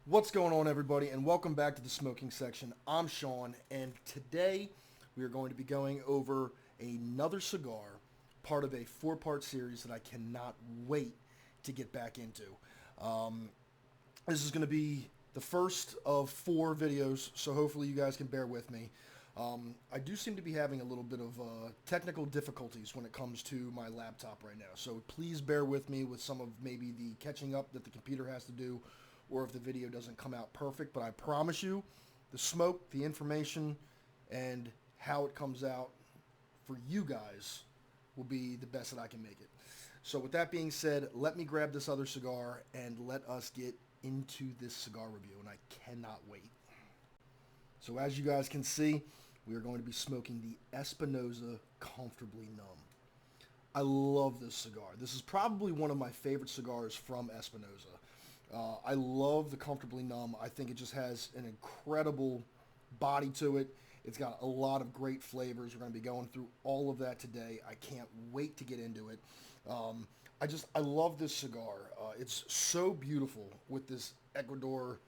What's going on, everybody, and welcome back to the smoking section. I'm Sean, and today we are going to be going over another cigar, part of a four-part series that I cannot wait to get back into. Um, this is going to be the first of four videos, so hopefully you guys can bear with me. I do seem to be having a little bit of technical difficulties when it comes to my laptop right now, so please bear with me with some of maybe the catching up that the computer has to do, or if the video doesn't come out perfect. But I promise you, the smoke, the information, and how it comes out for you guys will be the best that I can make it. So with that being said, let me grab this other cigar and let us get into this cigar review, and I cannot wait. So as you guys can see, we are going to be smoking the Espinosa Comfortably Numb. I love this cigar. This is probably one of my favorite cigars from Espinosa. I love the Comfortably Numb. I think it just has an incredible body to it. It's got a lot of great flavors. We're going to be going through all of that today. I can't wait to get into it. I love this cigar. It's so beautiful with this Ecuador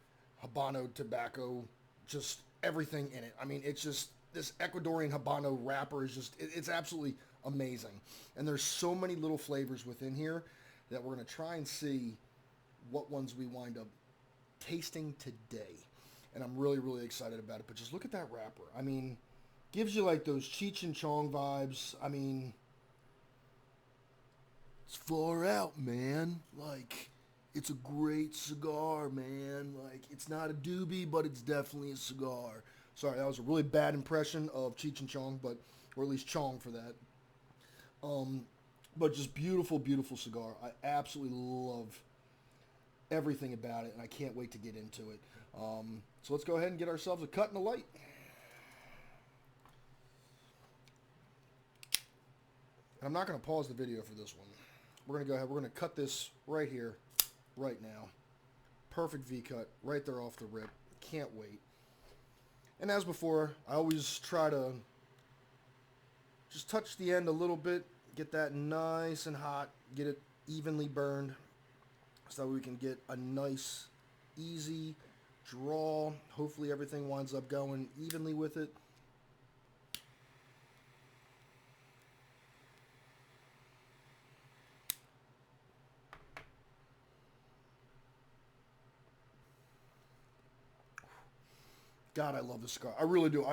Habano tobacco, just everything in it. I mean, it's just, this Ecuadorian Habano wrapper is just, it's absolutely amazing. And there's so many little flavors within here that we're going to try and see what ones we wind up tasting today. And I'm really, really excited about it. But just look at that wrapper. I mean, gives you like those Cheech and Chong vibes. I mean, it's far out, man. Like, it's a great cigar, man. Like, it's not a doobie, but it's definitely a cigar. Sorry, that was a really bad impression of Cheech and Chong, but, or at least Chong for that. But just beautiful, beautiful cigar. I absolutely love everything about it, and I can't wait to get into it. So let's go ahead and get ourselves a cut in the light. And I'm not going to pause the video for this one. We're going to go ahead. We're going to cut this right here, right now. Perfect V-cut, right there off the rip. Can't wait. And as before, I always try to just touch the end a little bit, get that nice and hot, get it evenly burned, so that we can get a nice, easy draw. Hopefully everything winds up going evenly with it. God, I love this cigar. I really do.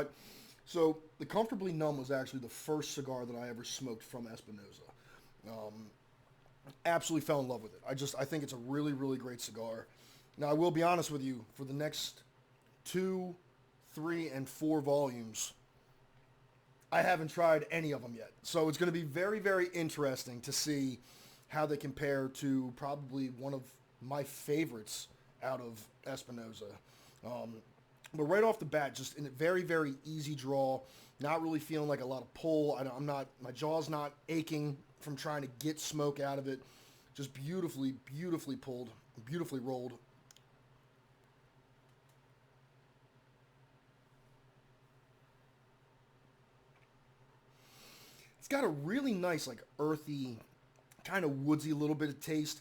So the Comfortably Numb was actually the first cigar that I ever smoked from Espinosa. Absolutely fell in love with it. I think it's a really, really great cigar. Now, I will be honest with you, for the next 2, 3, and 4 volumes, I haven't tried any of them yet. So it's going to be very, very interesting to see how they compare to probably one of my favorites out of Espinosa. Um, but right off the bat, just in a very, very easy draw, not really feeling like a lot of pull. I'm not, my jaw's not aching from trying to get smoke out of it. Just beautifully, beautifully pulled, beautifully rolled. It's got a really nice, like, earthy, kind of woodsy little bit of taste.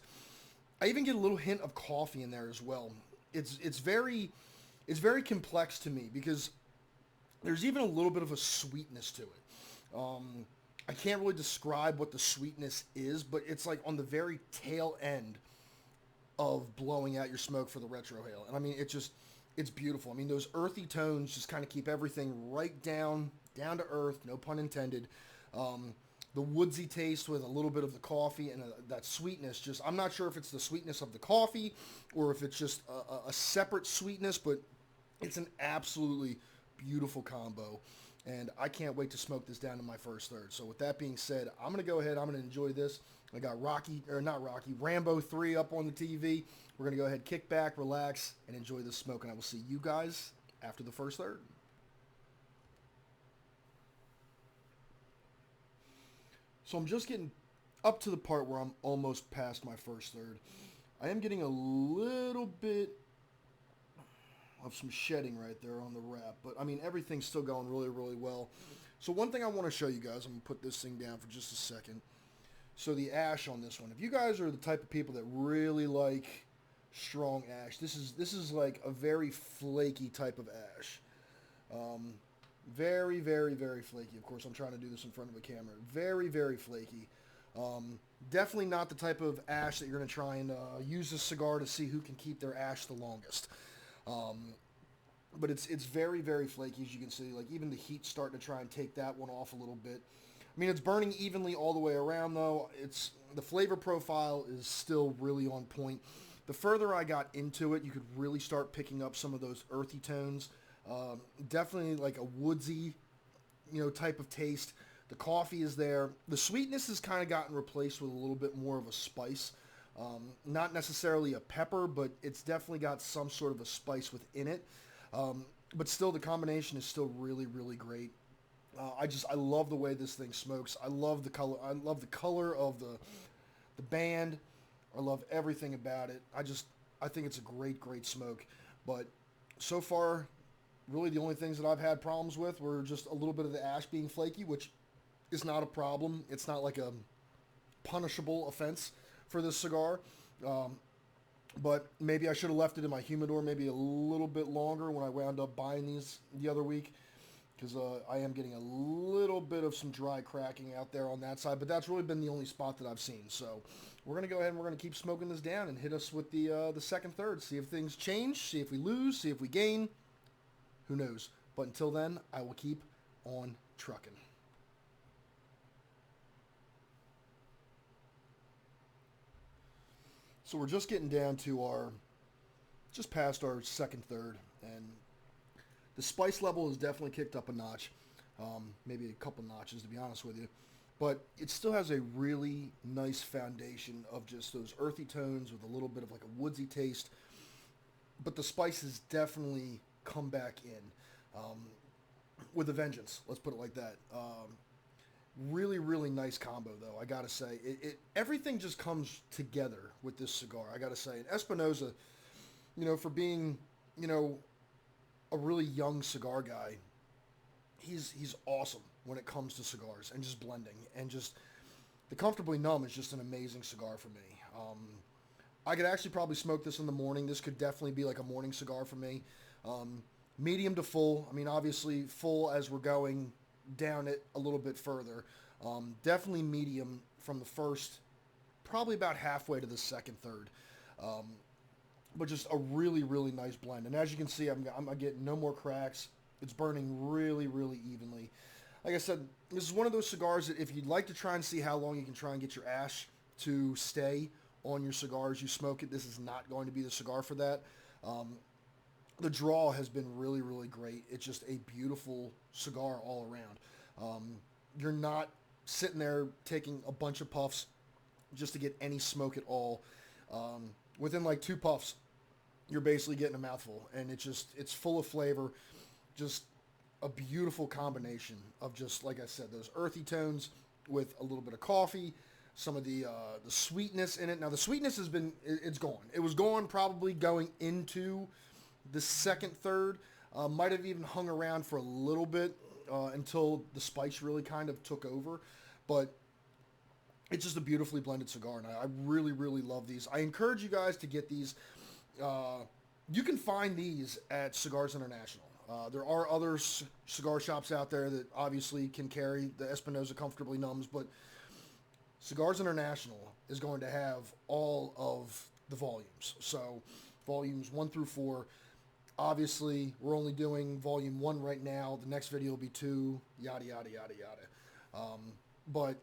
I even get a little hint of coffee in there as well. It's very complex to me because there's even a little bit of a sweetness to it. I can't really describe what the sweetness is, but it's like on the very tail end of blowing out your smoke for the retrohale. And I mean, it's beautiful. I mean, those earthy tones just kind of keep everything right down to earth, no pun intended. The woodsy taste with a little bit of the coffee and that sweetness. Just, I'm not sure if it's the sweetness of the coffee or if it's just a separate sweetness, but it's an absolutely beautiful combo. And I can't wait to smoke this down to my first third. So with that being said, I'm going to go ahead. I'm going to enjoy this. I got Rambo 3 up on the TV. We're going to go ahead, kick back, relax, and enjoy this smoke. And I will see you guys after the first third. So I'm just getting up to the part where I'm almost past my first third. I am getting a little bit of some shedding right there on the wrap, but I mean, everything's still going really, really well. So one thing I want to show you guys, I'm going to put this thing down for just a second. So the ash on this one, if you guys are the type of people that really like strong ash. This is like a very flaky type of ash. Very, very, very flaky. Of course, I'm trying to do this in front of a camera. Very, very flaky. Definitely not the type of ash that you're going to try and use this cigar to see who can keep their ash the longest. But it's very, very flaky, as you can see. Like, even the heat's starting to try and take that one off a little bit. I mean, it's burning evenly all the way around, though. The flavor profile is still really on point. The further I got into it, you could really start picking up some of those earthy tones. Definitely like a woodsy, type of taste. The coffee is there. The sweetness has kind of gotten replaced with a little bit more of a spice. Not necessarily a pepper, but it's definitely got some sort of a spice within it. But still, the combination is still really, really great. I love the way this thing smokes. I love the color. I love the color of the band. I love everything about it. I think it's a great, great smoke. But so far, really the only things that I've had problems with were just a little bit of the ash being flaky, which is not a problem. It's not like a punishable offense for this cigar. But maybe I should have left it in my humidor maybe a little bit longer when I wound up buying these the other week, because I am getting a little bit of some dry cracking out there on that side, but that's really been the only spot that I've seen. So we're going to go ahead and we're going to keep smoking this down and hit us with the second third, see if things change, see if we lose, see if we gain. Who knows? But until then, I will keep on trucking. So we're just getting down to just past our second third, and the spice level has definitely kicked up a notch, maybe a couple notches to be honest with you, but it still has a really nice foundation of just those earthy tones with a little bit of like a woodsy taste, but the spices definitely come back in with a vengeance, let's put it like that. Really, really nice combo, though, I gotta say. Everything just comes together with this cigar, I gotta say. And Espinosa, for being, a really young cigar guy, he's awesome when it comes to cigars and just blending. And just, the Comfortably Numb is just an amazing cigar for me. I could actually probably smoke this in the morning. This could definitely be like a morning cigar for me. Medium to full. I mean, obviously, full as we're going down it a little bit further. Definitely medium from the first, probably about halfway to the second third. But just a really, really nice blend. And as you can see, I'm getting no more cracks. It's burning really, really evenly. Like I said, this is one of those cigars that if you'd like to try and see how long you can try and get your ash to stay on your cigar as you smoke it, this is not going to be the cigar for that. The draw has been really, really great. It's just a beautiful cigar all around. You're not sitting there taking a bunch of puffs just to get any smoke at all. Within like 2 puffs, you're basically getting a mouthful, and it's full of flavor. Just a beautiful combination of, just like I said, those earthy tones with a little bit of coffee, some of the sweetness in it. Now the sweetness it's gone. It was gone probably going into the second third. Might have even hung around for a little bit until the spice really kind of took over. But it's just a beautifully blended cigar, and I really, really love these. I encourage you guys to get these. You can find these at Cigars International. There are other cigar shops out there that obviously can carry the Espinosa Comfortably Numbs, but Cigars International is going to have all of the volumes. So volumes 1 through 4. Obviously, we're only doing volume 1 right now. The next video will be 2, yada, yada, yada, yada. But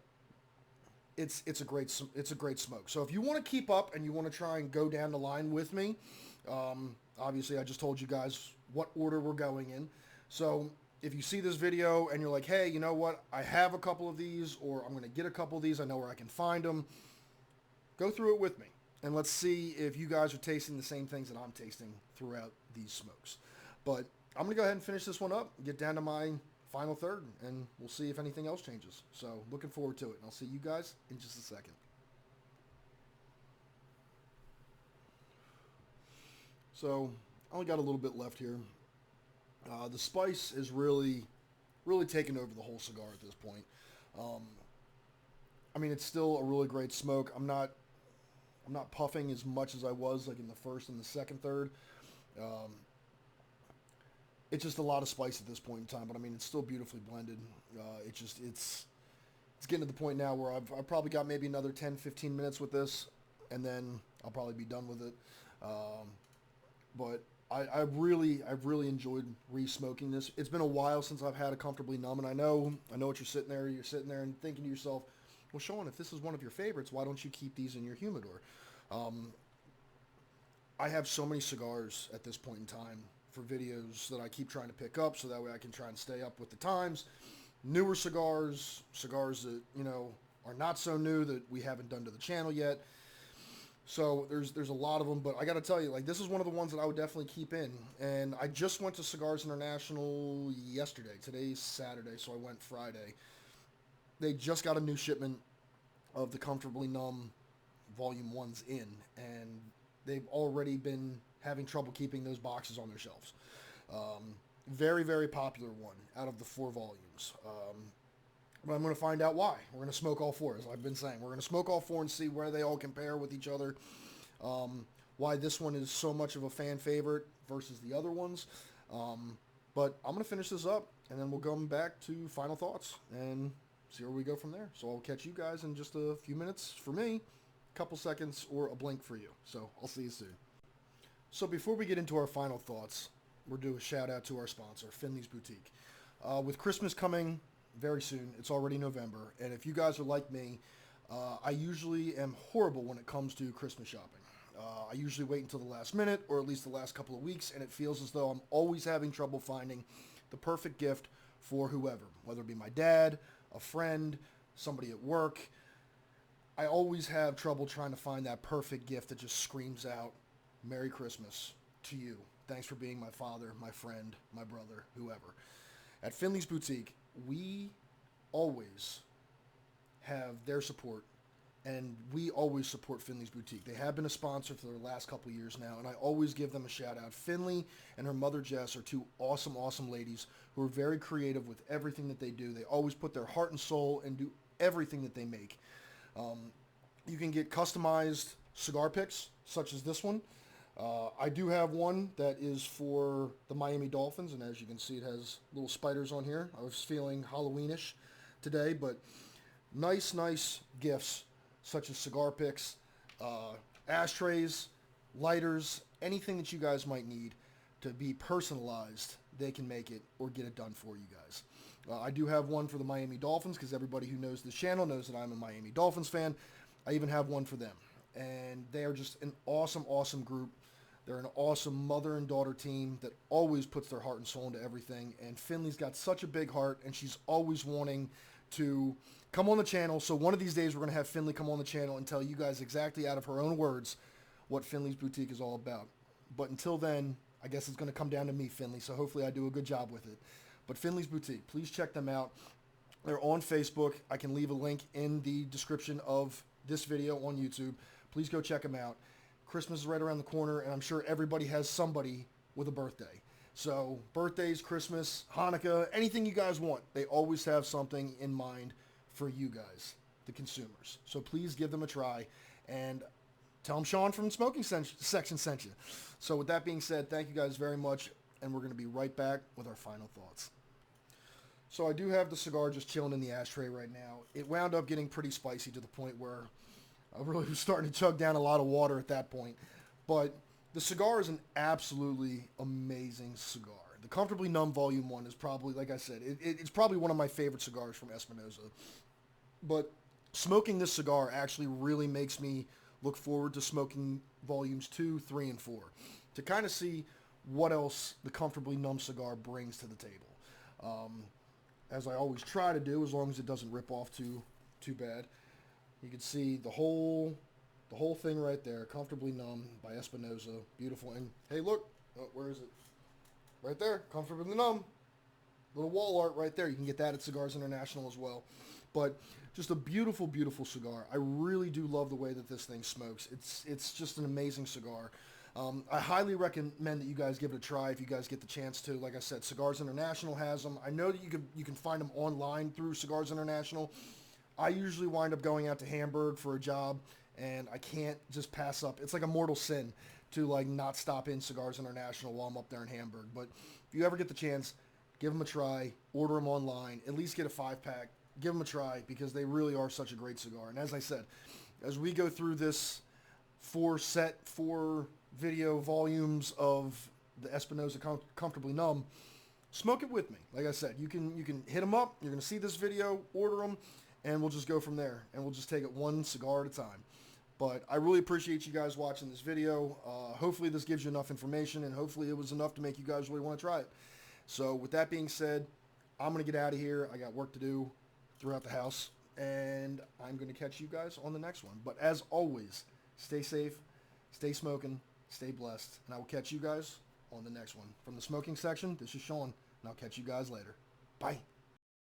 it's a great smoke. So if you want to keep up and you want to try and go down the line with me, obviously I just told you guys what order we're going in. So if you see this video and you're like, hey, you know what? I have a couple of these, or I'm going to get a couple of these. I know where I can find them. Go through it with me. And let's see if you guys are tasting the same things that I'm tasting throughout these smokes. But I'm going to go ahead and finish this one up, get down to my final third, and we'll see if anything else changes. So looking forward to it. And I'll see you guys in just a second. So I only got a little bit left here. The spice is really, really taken over the whole cigar at this point. I mean, it's still a really great smoke. I'm I'm not puffing as much as I was like in the first and the second third. Um, it's just a lot of spice at this point in time, but I mean, it's still beautifully blended. It's getting to the point now where I've probably got maybe another 10, 15 minutes with this, and then I'll probably be done with it. But I've really enjoyed re-smoking this. It's been a while since I've had a Comfortably Numb, and I know what you're sitting there. You're sitting there and thinking to yourself, well, Sean, if this is one of your favorites, why don't you keep these in your humidor? I have so many cigars at this point in time for videos that I keep trying to pick up, so that way I can try and stay up with the times. Newer cigars that are not so new that we haven't done to the channel yet. So there's a lot of them, but I got to tell you, like, this is one of the ones that I would definitely keep in. And I just went to Cigars International yesterday. Today's Saturday, so I went Friday. They just got a new shipment of the Comfortably Numb Volume 1s in, and they've already been having trouble keeping those boxes on their shelves. Very, very popular one out of the 4 volumes. But I'm going to find out why. We're going to smoke all 4, as I've been saying. We're going to smoke all 4 and see where they all compare with each other. Why this one is so much of a fan favorite versus the other ones. But I'm going to finish this up, and then we'll come back to final thoughts and see where we go from there. So I'll catch you guys in just a few minutes for me, a couple seconds, or a blink for you. So I'll see you soon. So before we get into our final thoughts, we'll do a shout out to our sponsor, Finley's Boutique. With Christmas coming very soon, it's already November, and if you guys are like me, I usually am horrible when it comes to Christmas shopping. I usually wait until the last minute, or at least the last couple of weeks, and it feels as though I'm always having trouble finding the perfect gift for whoever, whether it be my dad, a friend, somebody at work. I always have trouble trying to find that perfect gift that just screams out, Merry Christmas to you. Thanks for being my father, my friend, my brother, whoever. At Finley's Boutique, we always have their support, and we always support Finley's Boutique. They have been a sponsor for the last couple of years now, and I always give them a shout out. Finley and her mother Jess are 2 awesome, awesome ladies who are very creative with everything that they do. They always put their heart and soul into everything that they make. You can get customized cigar picks, such as this one. I do have one that is for the Miami Dolphins, and as you can see, it has little spiders on here. I was feeling Halloweenish today, but nice gifts, such as cigar picks, ashtrays, lighters, anything that you guys might need to be personalized, they can make it or get it done for you guys. I do have one for the Miami Dolphins, because everybody who knows this channel knows that I'm a Miami Dolphins fan. I even have one for them, and they are just an awesome, awesome group. They're an awesome mother and daughter team that always puts their heart and soul into everything. And Finley's got such a big heart, and she's always wanting to come on the channel. So one of these days, we're going to have Finley come on the channel and tell you guys exactly out of her own words what Finley's Boutique is all about. But until then, I guess it's going to come down to me, Finley. So hopefully I do a good job with it. But Finley's Boutique, please check them out. They're on Facebook. I can leave a link in the description of this video on YouTube. Please go check them out. Christmas is right around the corner, and I'm sure everybody has somebody with a birthday. So birthdays, Christmas, Hanukkah, anything you guys want, they always have something in mind for you guys, the consumers. So please give them a try, and tell them Sean from Smoking Section sent you. So with that being said, thank you guys very much, and we're going to be right back with our final thoughts. So I do have the cigar just chilling in the ashtray right now. It wound up getting pretty spicy to the point where I really was starting to chug down a lot of water at that point. But the cigar is an absolutely amazing cigar. The Comfortably Numb Volume 1 is probably, like I said, it's probably one of my favorite cigars from Espinosa. But smoking this cigar actually really makes me look forward to smoking Volumes 2, 3, and 4 to kind of see what else the Comfortably Numb cigar brings to the table. As I always try to do, as long as it doesn't rip off too bad. You can see the whole thing right there, Comfortably Numb by Espinosa. Beautiful. And hey, look, where is it? Right there, Comfortably Numb. Little wall art right there. You can get that at Cigars International as well. But just a beautiful, beautiful cigar. I really do love the way that this thing smokes. It's just an amazing cigar. I highly recommend that you guys give it a try if you guys get the chance to. Like I said, Cigars International has them. I know that you can find them online through Cigars International. I usually wind up going out to Hamburg for a job, and I can't just pass up. It's like a mortal sin to like not stop in Cigars International while I'm up there in Hamburg. But if you ever get the chance, give them a try. Order them online. At least get a 5-pack. Give them a try because they really are such a great cigar. And as I said, as we go through this 4 video volumes of the Espinosa Comfortably Numb, smoke it with me. Like I said, you can hit them up. You're going to see this video, order them, and we'll just go from there. And we'll just take it one cigar at a time. But I really appreciate you guys watching this video. Hopefully this gives you enough information, and hopefully it was enough to make you guys really want to try it. So with that being said, I'm going to get out of here. I got work to do throughout the house, and I'm going to catch you guys on the next one. But as always, stay safe, stay smoking, stay blessed, and I will catch you guys on the next one. From the smoking section, this is Sean, and I'll catch you guys later. Bye.